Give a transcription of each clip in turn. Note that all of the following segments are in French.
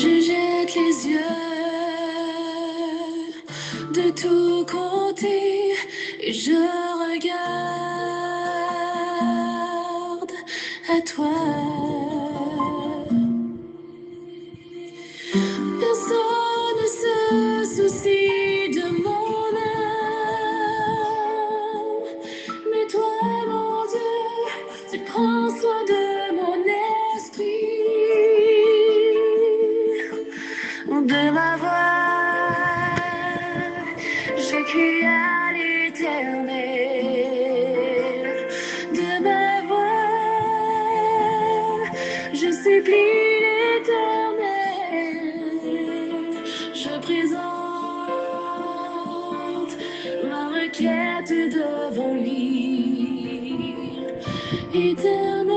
Je jette les yeux de tous côtés et je regarde à toi. Personne ne se soucie de mon âme, mais toi, mon Dieu, tu prends soin de mon esprit, de ma voix. Je crie à l'Éternel, de ma voix. Je supplie l'Éternel, je présente ma requête devant lui. Éternel,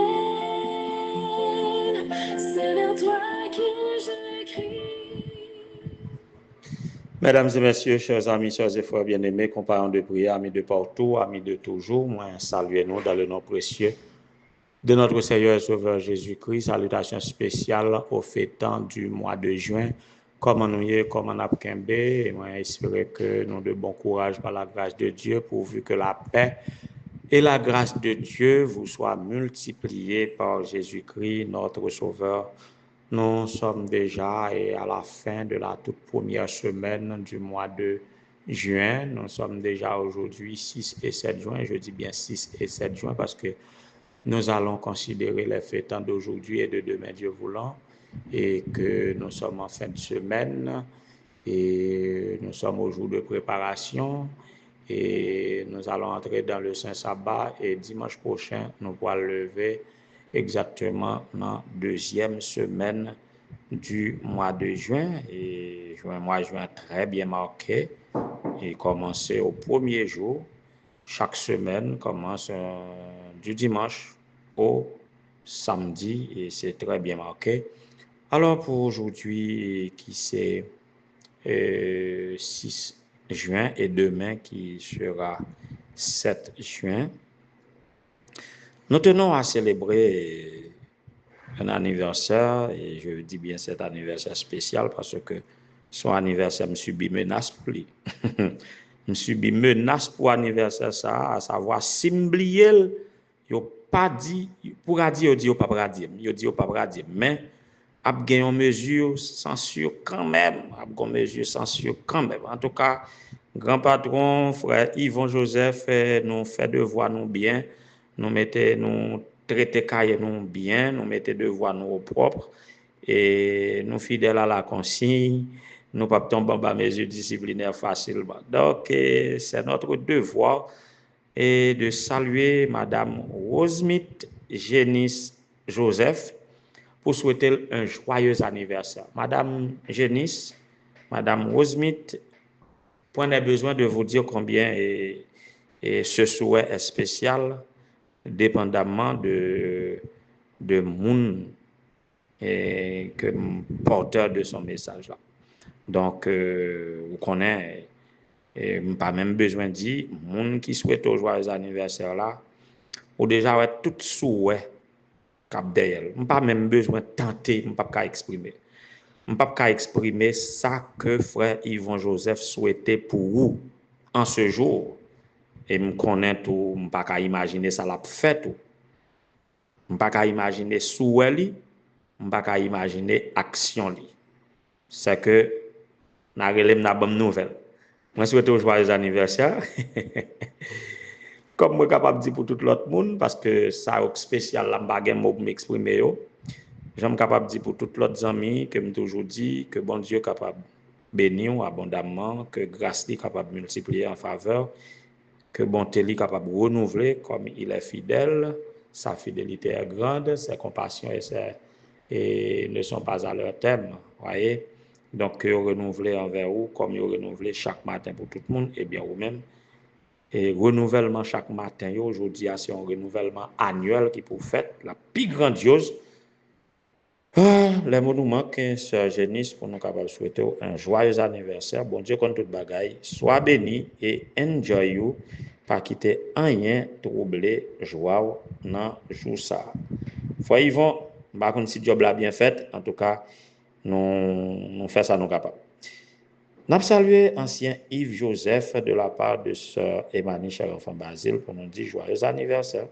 c'est vers toi que je crie. Mesdames et messieurs, chers amis, chers et frères bien-aimés, compagnons de prière, amis de partout, amis de toujours, moi, saluez-nous dans le nom précieux de notre Seigneur et Sauveur Jésus-Christ. Salutations spéciales aux fêtants du mois de juin. Comment nous y est, comment nous avons et moi, j'espère que nous avons de bon courage par la grâce de Dieu, pourvu que la paix et la grâce de Dieu vous soient multipliées par Jésus-Christ, notre Sauveur. Nous sommes déjà à la fin de la toute première semaine du mois de juin. Nous sommes déjà aujourd'hui 6 et 7 juin. Je dis bien 6 et 7 juin parce que nous allons considérer les fêtants d'aujourd'hui et de demain, Dieu voulant, et que nous sommes en fin de semaine et nous sommes au jour de préparation et nous allons entrer dans le Saint Sabbat et dimanche prochain, nous pourrons lever exactement dans la deuxième semaine du mois de juin. Et mois de juin très bien marqué et commencer au premier jour. Chaque semaine commence du dimanche au samedi et c'est très bien marqué. Alors pour aujourd'hui, qui c'est 6 juin et demain qui sera 7 juin, nous tenons à célébrer un anniversaire, et je dis bien cet anniversaire spécial parce que son anniversaire me subit menace pour lui. Me subit menace pour anniversaire ça, à savoir s'imblier, yo pas dit, pour dire, yo pas dire, mais ap gen yon mesure censure quand même, En tout cas, grand patron, frère Yvon Joseph, nous fait devoir nous bien, nous traiter cahier nous bien, nous mettez devoir nous au propre, et nous fidèles à la consigne, nous pas tomber en bas mesures disciplinaires facilement. Donc, c'est notre devoir et de saluer Madame Rosemith Génis Joseph pour souhaiter un joyeux anniversaire. Madame Génis, Madame Rosemith, prenez besoin de vous dire combien et ce souhait est spécial, dépendamment de moun que porteur de son message là. Donc, vous connaissez, pas même besoin de dire, moun qui souhaite au joyeux anniversaire là, ou déjà ouais, tout souhait cap derrière. On pas même besoin de tenter, on pas exprimer. On pas exprimer ça que frère Yvon Joseph souhaitait pour vous en ce jour. Et me connaît tout, on pas imaginer ça l'a fait tout. On pas imaginer souhait li, on pas imaginer action li. C'est que na relève na bonne nouvelle. Moi souhaite un joyeux anniversaire. Comme moi capable de dire pour tout l'autre monde parce que ça est spécial là m'pa gen mot pour m'exprimer yo. J'aime capable de dire pour tout l'autre amis que me toujours dit que bon Dieu capable bénir abondamment, que grâce li capable multiplier en faveur, que bonté li capable renouveler comme il est fidèle, sa fidélité est grande, ses compassions et ne sont pas à leur terme, voyez. Donc que renouveler envers vous comme il renouveler chaque matin pour tout le monde et bien vous-même. Et renouvellement chaque matin, aujourd'hui, c'est un renouvellement annuel qui pour faire la plus grandiose. Les mots nous manquent, Sœur Génis, pour nous capables de souhaiter un joyeux anniversaire. Bon Dieu, contre toute bagaille, sois béni et enjoy you, pas quitter rien troubler joie dans jour ça. Frère Yvon, par contre, si job l'a bien fait, en tout cas, nous faisons ça, nous capables. Nous avons salué ancien Yves Joseph de la part de sœur Emmanuel, cher enfant Basile, pour nous dire joyeux anniversaire.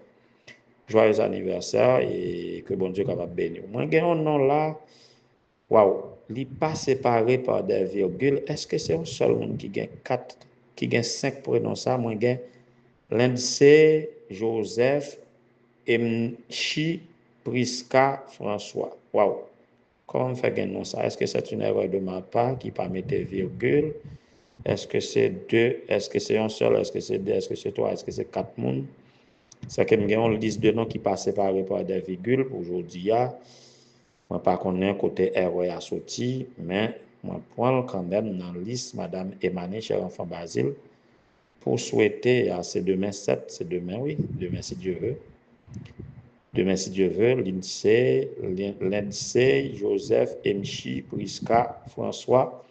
Joyeux anniversaire et que bon Dieu capable bénir. Moi, j'ai un nom là, waouh, il n'est pas séparé par des virgules. Est-ce que c'est un seul monde qui gagne 4, qui gagne 5 prénoms ça? Moi, j'ai Lindsay, Joseph, Emchi, Priska, François. Waouh! Comment on fait gagner ça? Est-ce que c'est une erreur de ma part qui pas mettre virgule? Est-ce que c'est 2? Est-ce que c'est un seul? Est-ce que c'est 2? Est-ce que c'est 3? Est-ce que c'est 4 monde? C'est que nous avons une liste de noms qui passent séparés par des virgules. Aujourd'hui, moi, pas connais côté erreur à sorti, mais moi, prends quand même dans la liste Madame Emmanuel, cher enfant Basile, pour souhaiter à c'est demain 7, c'est demain, oui, demain si Dieu veut. Demain si Dieu veut, Lindsay, Joseph, Emchi, Priska, François,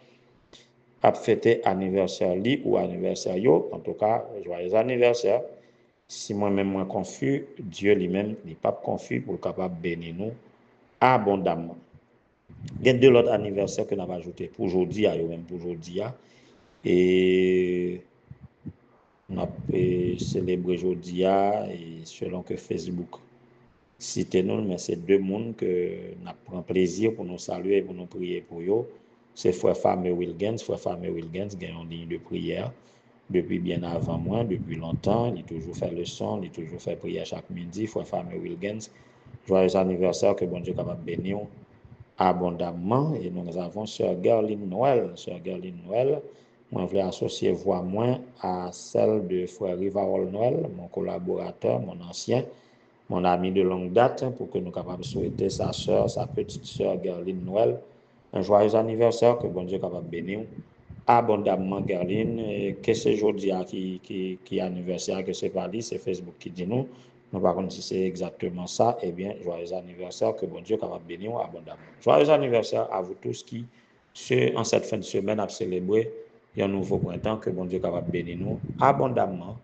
a fêté anniversaire li ou anniversaire yo. En tout cas, joyeux anniversaire. Si moi-même moi confus, Dieu lui-même n'est pas confus pour capable bénir nous abondamment. Il y a deux autres anniversaires que nous avons ajouté pour aujourd'hui, même pour aujourd'hui. Et nous avons célébré aujourd'hui et selon que Facebook cite nous, mais c'est deux mondes que nous prenons plaisir pour nous saluer et pour nous prier pour eux. C'est Frère Fameux Wilgens. Frère Fameux Wilgens qui a une ligne de prière depuis bien avant moi, depuis longtemps. Il a toujours fait le son, il a toujours fait prière chaque midi. Frère Fameux Wilgens, joyeux anniversaire, que bon Dieu capable bénir abondamment. Et nous avons Sœur Gerline Noël. Sœur Gerline Noël, moi je voulais associer voix moins à celle de Frère Rivarol Noël, mon collaborateur, mon ancien, mon ami de longue date, pour que nous capables de souhaiter sa sœur, sa petite sœur Gerline Noël, un joyeux anniversaire, que bon Dieu capable bénir abondamment Gerline. Et que c'est aujourd'hui qui est anniversaire, que c'est pas lui, c'est Facebook qui dit nous. Nous par contre si c'est exactement ça, eh bien, joyeux anniversaire, que bon Dieu capable bénir abondamment. Joyeux anniversaire à vous tous qui, en cette fin de semaine, a célébré un nouveau printemps, que bon Dieu capable bénir nous abondamment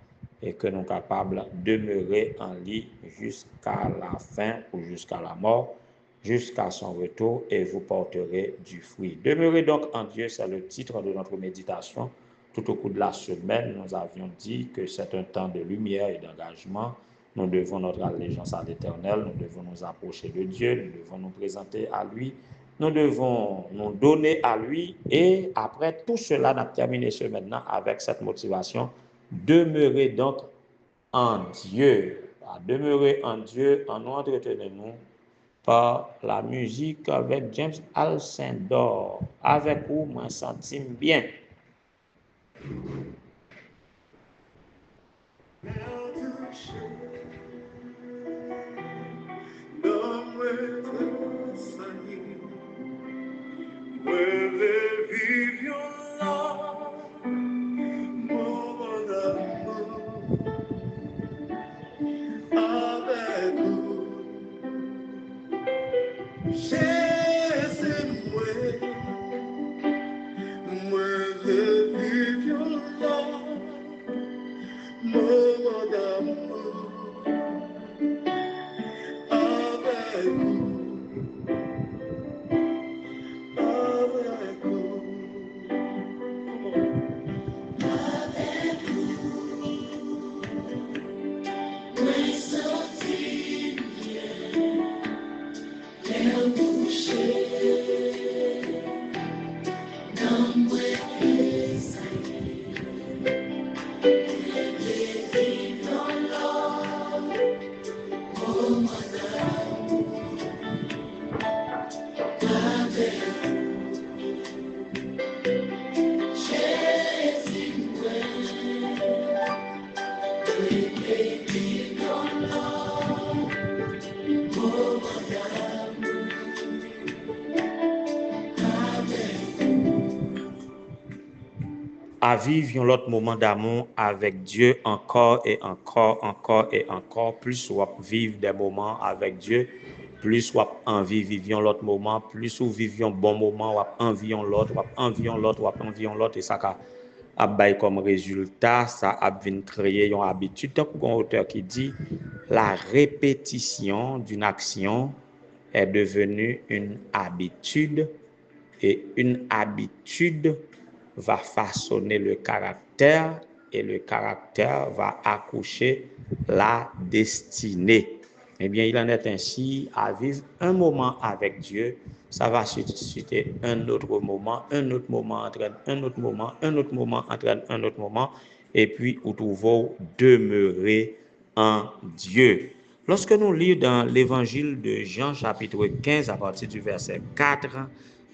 et que nous sommes capables de demeurer en lui jusqu'à la fin ou jusqu'à la mort, jusqu'à son retour, et vous porterez du fruit. Demeurez donc en Dieu, c'est le titre de notre méditation. Tout au cours de la semaine, nous avions dit que c'est un temps de lumière et d'engagement. Nous devons notre allégeance à l'Éternel, nous devons nous approcher de Dieu, nous devons nous présenter à lui, nous devons nous donner à lui, et après tout cela, nous avons terminé ce maintenant avec cette motivation. Demeurez donc en Dieu. À demeurer en Dieu, en nous entretenons par la musique avec James Alcindor. Avec vous, moi, senti bien. À vivre l'autre moment d'amour avec Dieu encore et encore et encore. Plus ou vivre des moments avec Dieu, plus ou envie vivre l'autre moment, plus ou vivre bon moment, ou envie l'autre, et ça a bail comme résultat, ça a créé une habitude. Donc, un auteur qui dit la répétition d'une action est devenue une habitude Et une habitude va façonner le caractère et le caractère va accoucher la destinée. Eh bien, il en est ainsi à vivre un moment avec Dieu. Ça va susciter un autre moment, entraîne un autre moment, un autre moment entraîne un autre moment. Et puis, nous trouvons demeurer en Dieu. Lorsque nous lisons dans l'évangile de Jean, chapitre 15, à partir du verset 4,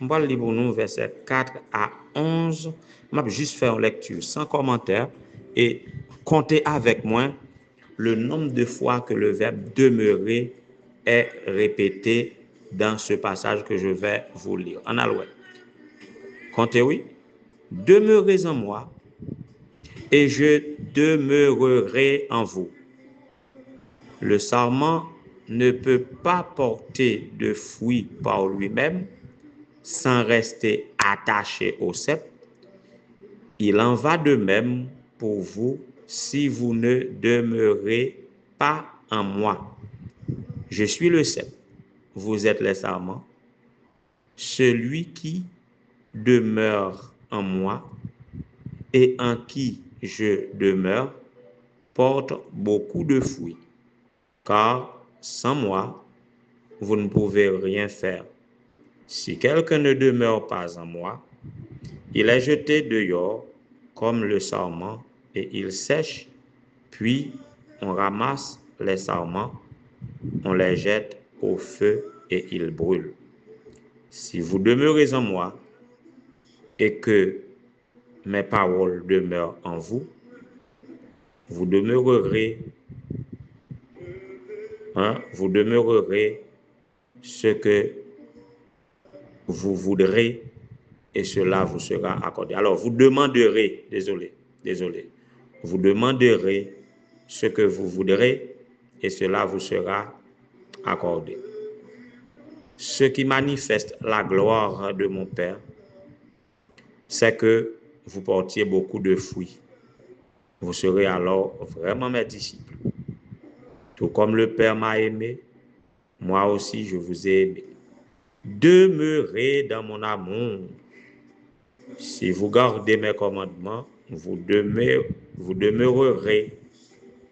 on va lire pour nous verset 4 à 11. Je vais juste faire une lecture sans commentaire et comptez avec moi le nombre de fois que le verbe demeurer est répété dans ce passage que je vais vous lire. En alouette. Comptez, oui. Demeurez en moi et je demeurerai en vous. Le sarment ne peut pas porter de fruits par lui-même sans rester attaché au cep. Il en va de même pour vous si vous ne demeurez pas en moi. Je suis le cep, vous êtes les sarments. Celui qui demeure en moi et en qui je demeure porte beaucoup de fruits, car sans moi, vous ne pouvez rien faire. Si quelqu'un ne demeure pas en moi, il est jeté dehors comme le sarment et il sèche, puis on ramasse les sarments, on les jette au feu et ils brûlent. Si vous demeurez en moi et que mes paroles demeurent en vous, vous demeurerez, vous demeurerez ce que vous voudrez et cela vous sera accordé. Alors, vous demanderez, désolé, vous demanderez ce que vous voudrez et cela vous sera accordé. Ce qui manifeste la gloire de mon Père, c'est que vous portiez beaucoup de fruits. Vous serez alors vraiment mes disciples. Tout comme le Père m'a aimé, moi aussi je vous ai aimé. Demeurez dans mon amour. Si vous gardez mes commandements, vous demeurerez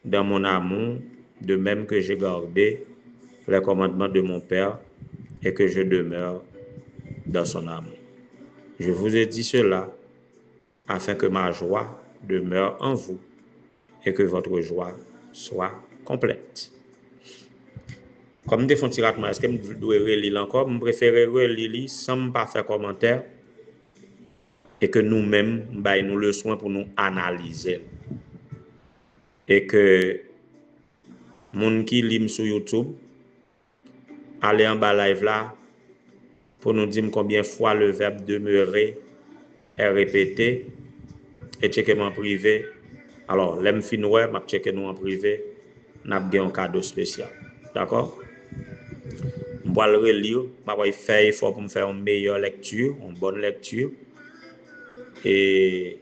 dans mon amour, de même que j'ai gardé les commandements de mon Père et que je demeure dans son amour. Je vous ai dit cela afin que ma joie demeure en vous et que votre joie soit complète. Comme je fais un petit ratement, est-ce que je dois relire encore? Je préfère relire sans ne pas faire commentaire et que nous-mêmes, nous le soin pour nous analyser. Et que moun qui lit sur YouTube, allez en bas live là pour nous dire combien de fois le verbe demeurer est répété et checker en privé. Alors, l'aime finoué, m'a checker nous en privé, n'a pas un cadeau spécial. D'accord? Je vais le relire, je vais faire effort pour me faire une meilleure lecture, une bonne lecture. Et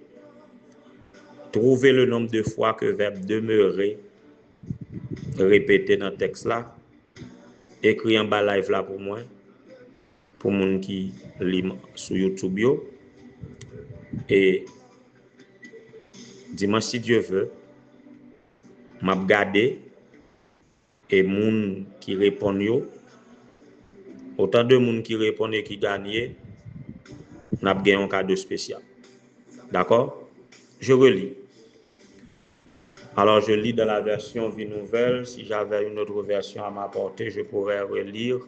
trouver le nombre de fois que le verbe demeurer répété dans le texte là. Écrit en bas live là pour moi, pour les gens qui lit sur YouTube. Et dimanche, si Dieu veut, je vais regarder et les gens qui répondent, autant de gens qui répondent et qui gagnent, nous avons gagné un cadeau spécial. D'accord? Je relis. Alors, je lis dans la version Vie Nouvelle. Si j'avais une autre version à m'apporter, je pourrais relire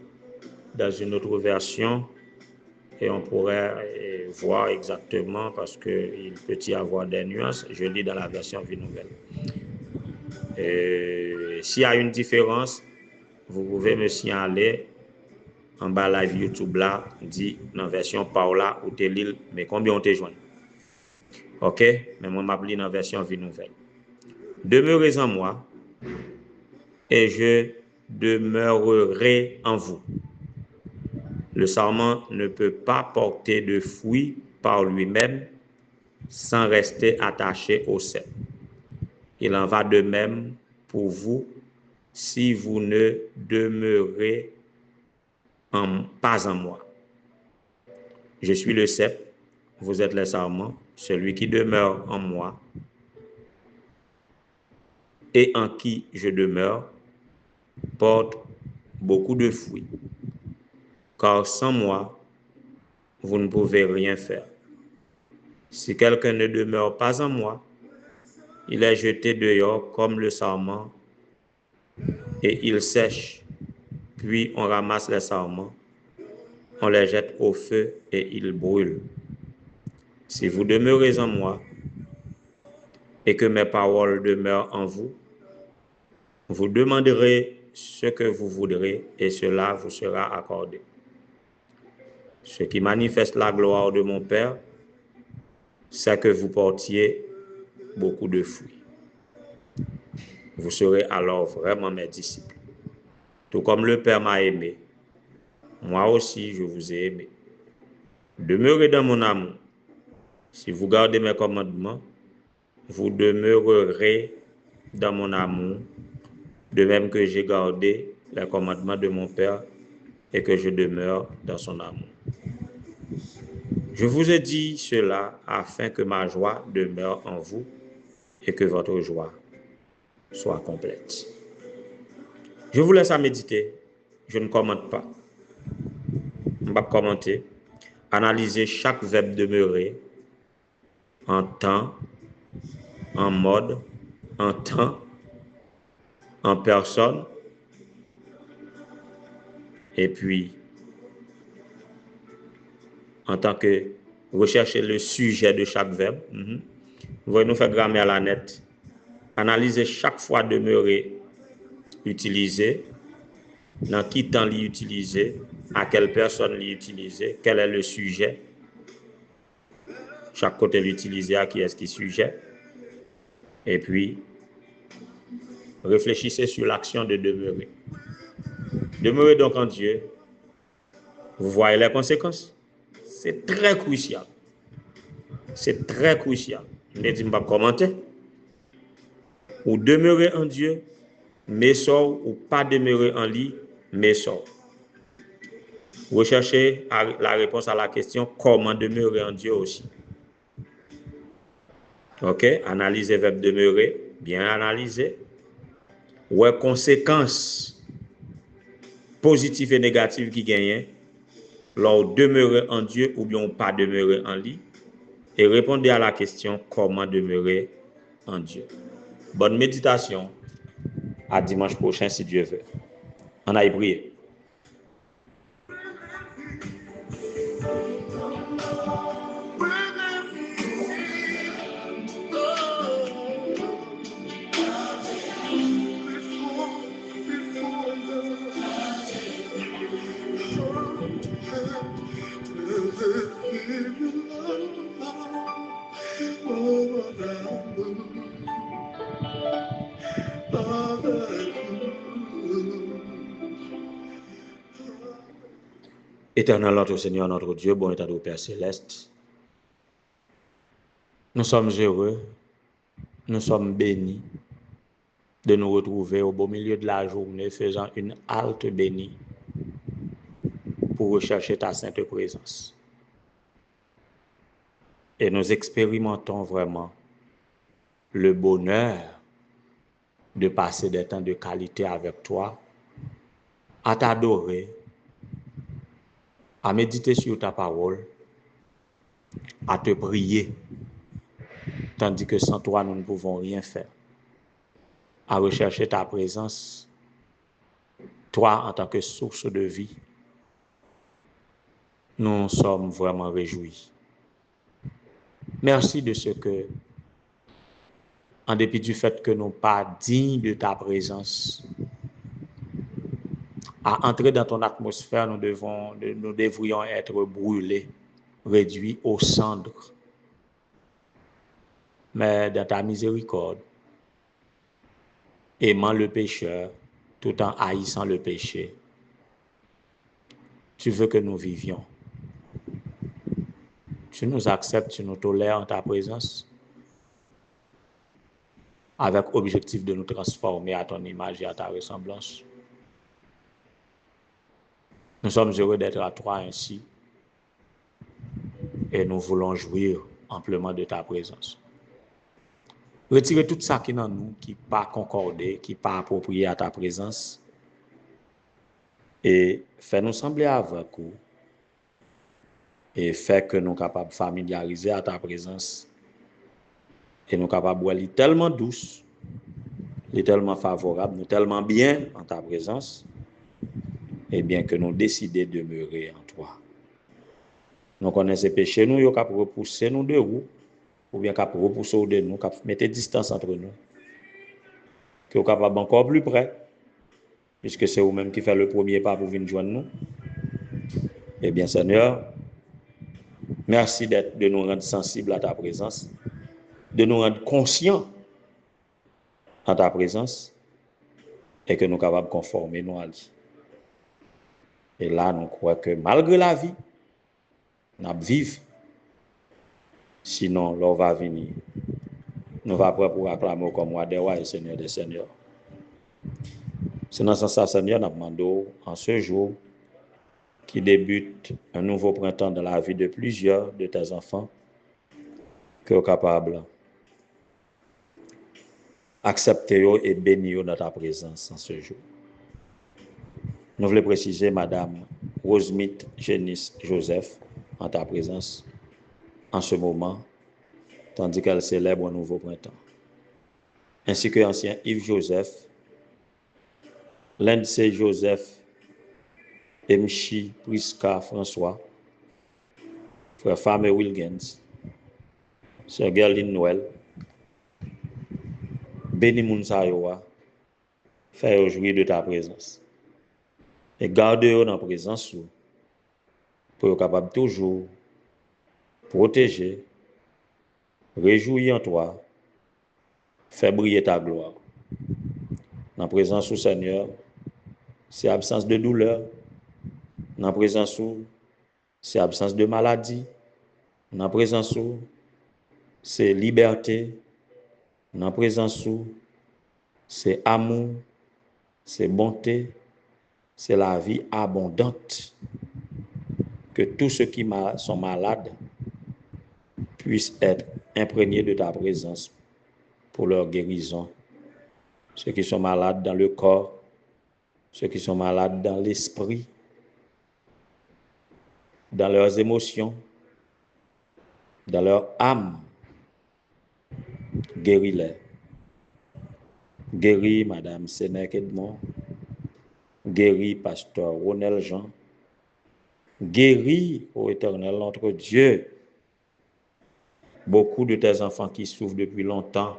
dans une autre version et on pourrait voir exactement parce qu'il peut y avoir des nuances. Je lis dans la version Vie Nouvelle. S'il y a une différence, vous pouvez me signaler en bas live YouTube là, dit dans la version Paola ou Telil, mais combien on te joint? Ok? Mais moi, je m'appelle dans la version Vie Nouvelle. Demeurez en moi et je demeurerai en vous. Le sarment ne peut pas porter de fruits par lui-même sans rester attaché au cep. Il en va de même pour vous si vous ne demeurez pas en moi. Je suis le cep, vous êtes les sarments, celui qui demeure en moi et en qui je demeure porte beaucoup de fruits, car sans moi, vous ne pouvez rien faire. Si quelqu'un ne demeure pas en moi, il est jeté dehors comme le sarment et il sèche. Puis on ramasse les sarments, on les jette au feu et ils brûlent. Si vous demeurez en moi et que mes paroles demeurent en vous, vous demanderez ce que vous voudrez et cela vous sera accordé. Ce qui manifeste la gloire de mon Père, c'est que vous portiez beaucoup de fruits. Vous serez alors vraiment mes disciples. Tout comme le Père m'a aimé, moi aussi je vous ai aimé. Demeurez dans mon amour. Si vous gardez mes commandements, vous demeurerez dans mon amour, de même que j'ai gardé les commandements de mon Père et que je demeure dans son amour. Je vous ai dit cela afin que ma joie demeure en vous et que votre joie soit complète. Je vous laisse à méditer. Je ne commente pas. Je ne vais pas commenter. Analysez chaque verbe demeurer en temps, en mode, en temps, en personne, et puis en tant que rechercher le sujet de chaque verbe. Vous voyez, nous faire grammaire à la nette. Analyser chaque fois demeurer utilisé, dans qui temps l'y utiliser, à quelle personne l'y utiliser, quel est le sujet, chaque côté l'utiliser, à qui est-ce qui sujet, et puis réfléchissez sur l'action de demeurer. Demeurer donc en Dieu, vous voyez les conséquences. C'est très crucial. C'est très crucial. Je ne dis pas commenter. Ou demeurer en Dieu, mais sort, ou pas demeurer en lui, mais sort. Recherchez la réponse à la question comment demeurer en Dieu aussi. Ok, analysez verbe demeurer, bien analyser. Ouais, conséquences positives et négatives qui gagnent, lors demeurer en Dieu ou bien pas demeurer en lui, et répondez à la question comment demeurer en Dieu. Bonne méditation. À dimanche prochain si Dieu veut. On aille prier. Éternel notre Seigneur, notre Dieu, bon état au Père Céleste, nous sommes heureux, nous sommes bénis de nous retrouver au beau milieu de la journée faisant une halte bénie pour rechercher ta sainte présence. Et nous expérimentons vraiment le bonheur de passer des temps de qualité avec toi, à t'adorer, à méditer sur ta parole, à te prier, tandis que sans toi, nous ne pouvons rien faire. À rechercher ta présence, toi en tant que source de vie, nous sommes vraiment réjouis. Merci de ce que, en dépit du fait que nous ne sommes pas dignes de ta présence, à entrer dans ton atmosphère, nous devrions être brûlés, réduits aux cendres. Mais dans ta miséricorde, aimant le pécheur, tout en haïssant le péché, tu veux que nous vivions. Tu nous acceptes, tu nous tolères en ta présence, avec objectif de nous transformer à ton image et à ta ressemblance. Nous sommes heureux d'être à toi ainsi. et nous voulons jouir amplement de ta présence. Retire tout ça qui est dans nous, qui n'est pas concordé, qui n'est pas approprié à ta présence, et fais-nous sembler avec vous, et fais que nous sommes capables de familiariser à ta présence, et nous sommes capables de voir tellement douce, tellement favorable, nous tellement bien en ta présence, et bien que nous décidons de demeurer en toi. Nous connaissons ces péchés, nous sommes capables de repousser nous de vous, ou bien capables de repousser de nous, capables de mettre distance entre nous, que nous sommes capables encore plus près, puisque c'est vous-même qui faites le premier pas pour venir joindre nous. Eh bien, Seigneur, merci de nous rendre sensibles à ta présence, de nous rendre conscients à ta présence, et que nous sommes capables de conformer nous à lui. Et là, nous croyons que malgré la vie, nous vivons. Sinon, l'heure va venir. Nous va prêts pour acclamer comme roi des rois et Seigneur des seigneurs. C'est dans ce sens, Seigneur, nous demandons en ce jour qui débute un nouveau printemps dans la vie de plusieurs de tes enfants, que tu es capable d'accepter et bénir dans ta présence en ce jour. Nous voulons préciser, Madame Rosemith Génis Joseph, en ta présence, en ce moment, tandis qu'elle célèbre un nouveau printemps. Ainsi que l'ancien Yves Joseph, Lindsay Joseph, Emchi Priska François, frère Fameux Wilkins, sœur Gerline Noël, béni Mounsayoa, fais jouir de ta présence. Et garde-le dans la présence pour être capable toujours protéger, réjouir en toi, faire briller ta gloire. Dans la présence du Seigneur, c'est absence de douleur. Dans la présence c'est absence de maladie. Dans la présence c'est liberté. Dans la présence c'est amour, c'est bonté, c'est la vie abondante. Que tous ceux qui sont malades puissent être imprégnés de ta présence pour leur guérison. Ceux qui sont malades dans le corps, ceux qui sont malades dans l'esprit, dans leurs émotions, dans leur âme, guéris-les. Guéris Madame Sénèque Edmond, guéris Pasteur Ronel Jean, guéris, ô Éternel, notre Dieu, beaucoup de tes enfants qui souffrent depuis longtemps.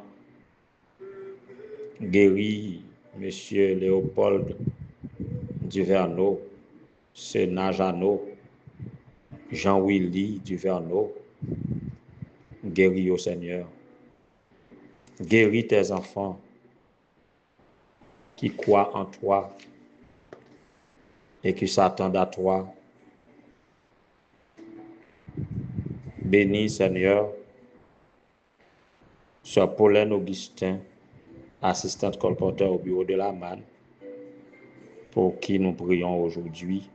Guéris Monsieur Léopold Duverneau, Sénat Jeannot, Jean-Willy Duverneau, guéris au Seigneur. Guéris tes enfants qui croient en toi et qui s'attendent à toi. Bénis, Seigneur, Sœur Pauline Augustin, assistante colporteur au bureau de la manne, pour qui nous prions aujourd'hui.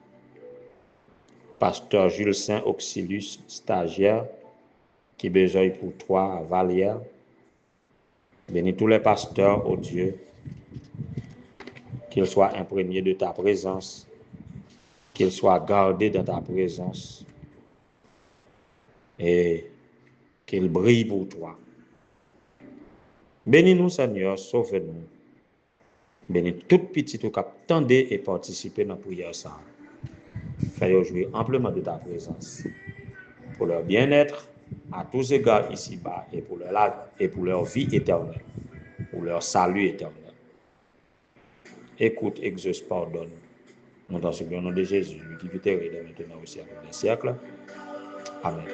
Pasteur Jules Saint Auxilius, stagiaire, qui besogne pour toi à Vallière. Bénis tous les pasteurs, ô Dieu, qu'ils soient imprégnés de ta présence, qu'ils soient gardés dans ta présence et qu'ils brillent pour toi. Bénis-nous, Seigneur, sauve-nous. Bénis tout petit qui attendait et participer dans la prière ça. Fais-le jouir amplement de ta présence pour leur bien-être à tous égards ici-bas et pour leur vie éternelle, pour leur salut éternel. Écoute, exauce, pardonne. Nous t'en supplions au nom de Jésus, qui vit et règne maintenant au siècle des siècles. Amen.